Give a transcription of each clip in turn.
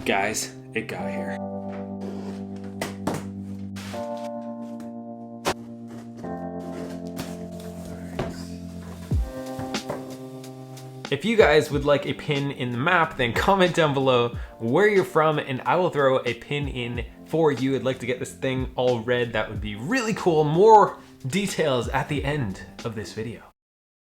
Guys, it got here. If you guys would like a pin in the map, then comment down below where you're from and I will throw a pin in for you. I'd like to get this thing all red. That would be really cool. More details at the end of this video.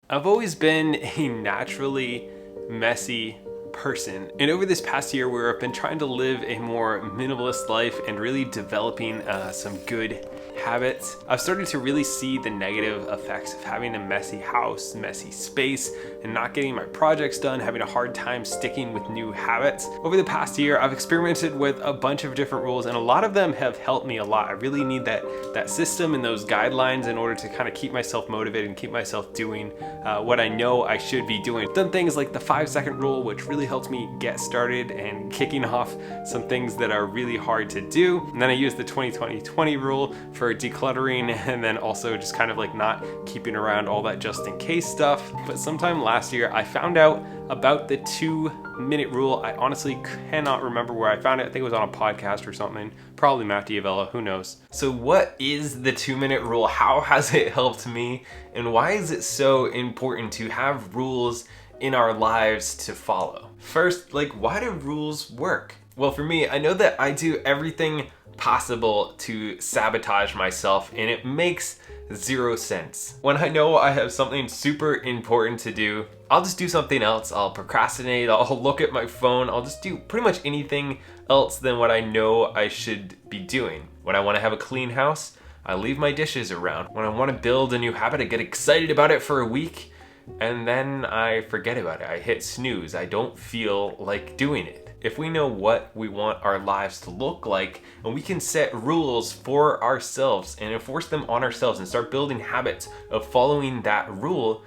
I've always been a naturally messy person, and over this past year where I've been trying to live a more minimalist life and really developing some good habits, I've started to really see the negative effects of having a messy house, messy space, and not getting my projects done, having a hard time sticking with new habits. Over the past year, I've experimented with a bunch of different rules, and a lot of them have helped me a lot. I really need that system and those guidelines in order to kind of keep myself motivated and keep myself doing what I know I should be doing. I've done things like the 5-second rule, which really helps me get started and kicking off some things that are really hard to do. And then I use the 20-20-20 rule for decluttering, and then also just kind of like not keeping around all that just in case stuff. But sometime last year I found out about the 2-minute rule. I honestly cannot remember where I found it. I think it was on a podcast or something, probably Matt Diavella, who knows. So what is the 2-minute rule? How has it helped me? And why is it so important to have rules in our lives to follow? First, why do rules work? Well, for me, I know that I do everything possible to sabotage myself, and it makes 0 sense. When I know I have something super important to do, I'll just do something else. I'll procrastinate, I'll look at my phone, I'll just do pretty much anything else than what I know I should be doing. When I want to have a clean house, I leave my dishes around. When I want to build a new habit, I get excited about it for a week, and then I forget about it. I hit snooze. I don't feel like doing it. If we know what we want our lives to look like, and we can set rules for ourselves and enforce them on ourselves and start building habits of following that rule,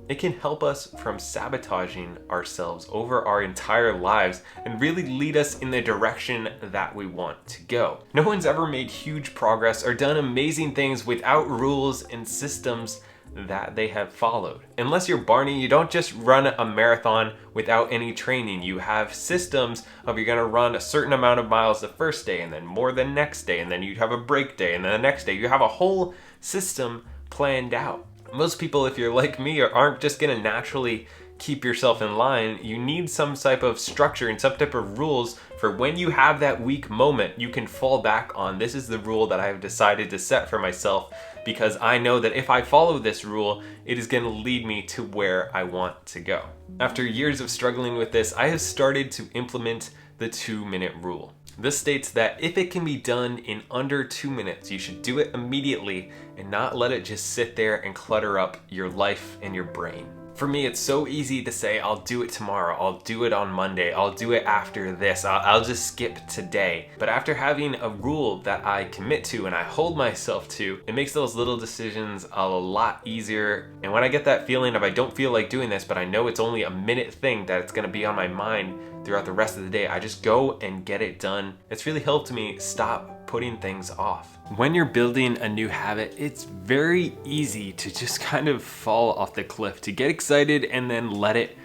it can help us from sabotaging ourselves over our entire lives and really lead us in the direction that we want to go. No one's ever made huge progress or done amazing things without rules and systems that they have followed. Unless you're Barney, you don't just run a marathon without any training. You have systems of you're gonna run a certain amount of miles the first day, and then more the next day, and then you have a break day, and then the next day. You have a whole system planned out. Most people, if you're like me, aren't just gonna naturally keep yourself in line. You need some type of structure and some type of rules for when you have that weak moment, you can fall back on. This is the rule that I have decided to set for myself, because I know that if I follow this rule, it is gonna lead me to where I want to go. After years of struggling with this, I have started to implement the 2-minute rule. This states that if it can be done in under 2 minutes, you should do it immediately and not let it just sit there and clutter up your life and your brain. For me, it's so easy to say, I'll do it tomorrow, I'll do it on Monday, I'll do it after this, I'll just skip today. But after having a rule that I commit to and I hold myself to, it makes those little decisions a lot easier. And when I get that feeling of I don't feel like doing this, but I know it's only a minute thing that it's gonna be on my mind throughout the rest of the day, I just go and get it done. It's really helped me stop putting things off. When you're building a new habit, it's very easy to just kind of fall off the cliff, to get excited and then let it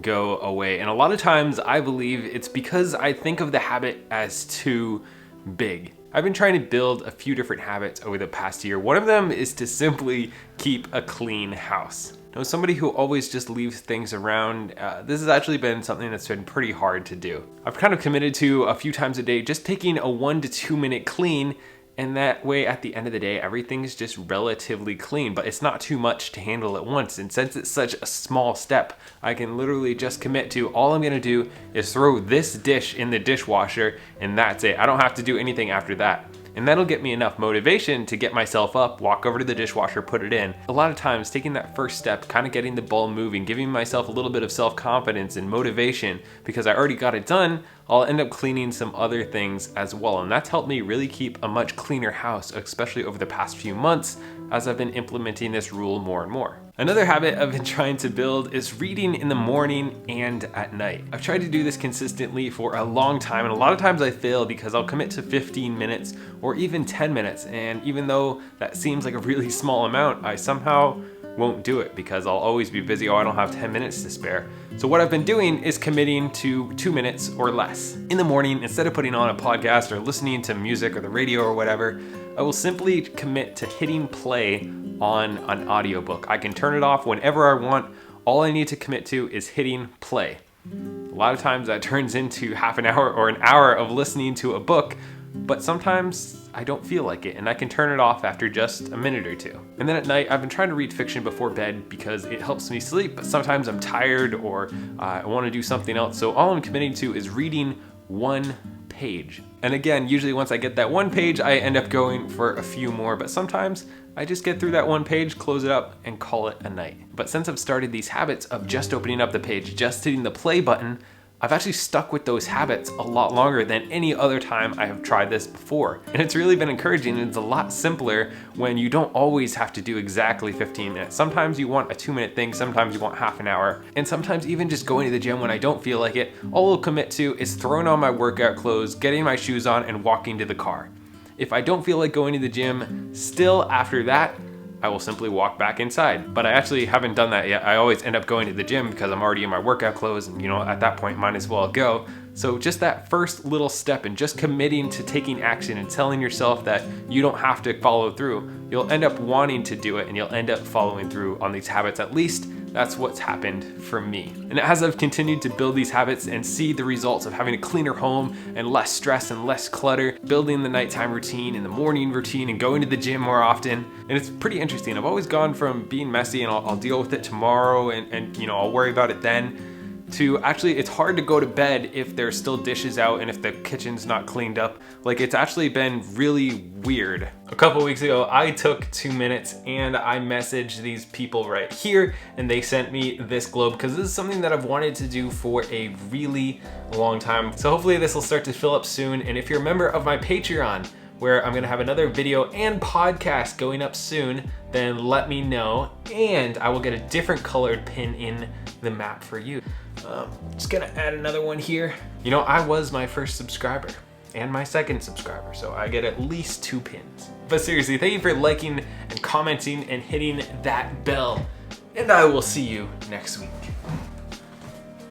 go away. And a lot of times I believe it's because I think of the habit as too big. I've been trying to build a few different habits over the past year. One of them is to simply keep a clean house. Now, as somebody who always just leaves things around, this has actually been something that's been pretty hard to do. I've kind of committed to a few times a day just taking a 1 to 2 minute clean, and that way at the end of the day everything's just relatively clean, but it's not too much to handle at once. And since it's such a small step, I can literally just commit to all I'm gonna do is throw this dish in the dishwasher, and that's it. I don't have to do anything after that. And that'll get me enough motivation to get myself up, walk over to the dishwasher, put it in. A lot of times taking that first step, kind of getting the ball moving, giving myself a little bit of self-confidence and motivation, because I already got it done, I'll end up cleaning some other things as well. And that's helped me really keep a much cleaner house, especially over the past few months as I've been implementing this rule more and more. Another habit I've been trying to build is reading in the morning and at night. I've tried to do this consistently for a long time, and a lot of times I fail because I'll commit to 15 minutes or even 10 minutes. And even though that seems like a really small amount, I somehow won't do it because I'll always be busy. Oh, I don't have 10 minutes to spare. So what I've been doing is committing to 2 minutes or less. In the morning, instead of putting on a podcast or listening to music or the radio or whatever, I will simply commit to hitting play on an audiobook. I can turn it off whenever I want. All I need to commit to is hitting play. A lot of times that turns into half an hour or an hour of listening to a book, but sometimes I don't feel like it and I can turn it off after just a minute or two. And then at night, I've been trying to read fiction before bed because it helps me sleep, but sometimes I'm tired or I want to do something else. So all I'm committing to is reading one page. And again, usually once I get that one page, I end up going for a few more, but sometimes I just get through that one page, close it up, and call it a night. But since I've started these habits of just opening up the page, just hitting the play button, I've actually stuck with those habits a lot longer than any other time I have tried this before. And it's really been encouraging, and it's a lot simpler when you don't always have to do exactly 15 minutes. Sometimes you want a 2-minute thing, sometimes you want half an hour, and sometimes even just going to the gym when I don't feel like it, all I'll commit to is throwing on my workout clothes, getting my shoes on, and walking to the car. If I don't feel like going to the gym, still after that, I will simply walk back inside. But I actually haven't done that yet. I always end up going to the gym because I'm already in my workout clothes and at that point might as well go. So just that first little step and just committing to taking action and telling yourself that you don't have to follow through, you'll end up wanting to do it and you'll end up following through on these habits. At least that's what's happened for me. And as I've continued to build these habits and see the results of having a cleaner home and less stress and less clutter, building the nighttime routine and the morning routine and going to the gym more often, and it's pretty interesting. I've always gone from being messy and I'll deal with it tomorrow and I'll worry about it then, to actually it's hard to go to bed if there's still dishes out and if the kitchen's not cleaned up. Like, it's actually been really weird. A couple weeks ago, I took 2 minutes and I messaged these people right here and they sent me this globe because this is something that I've wanted to do for a really long time. So hopefully this will start to fill up soon. And if you're a member of my Patreon, where I'm gonna have another video and podcast going up soon, then let me know and I will get a different colored pin in the map for you. Just gonna add another one here. I was my first subscriber and my second subscriber, so I get at least 2 pins. But seriously, thank you for liking and commenting and hitting that bell, and I will see you next week.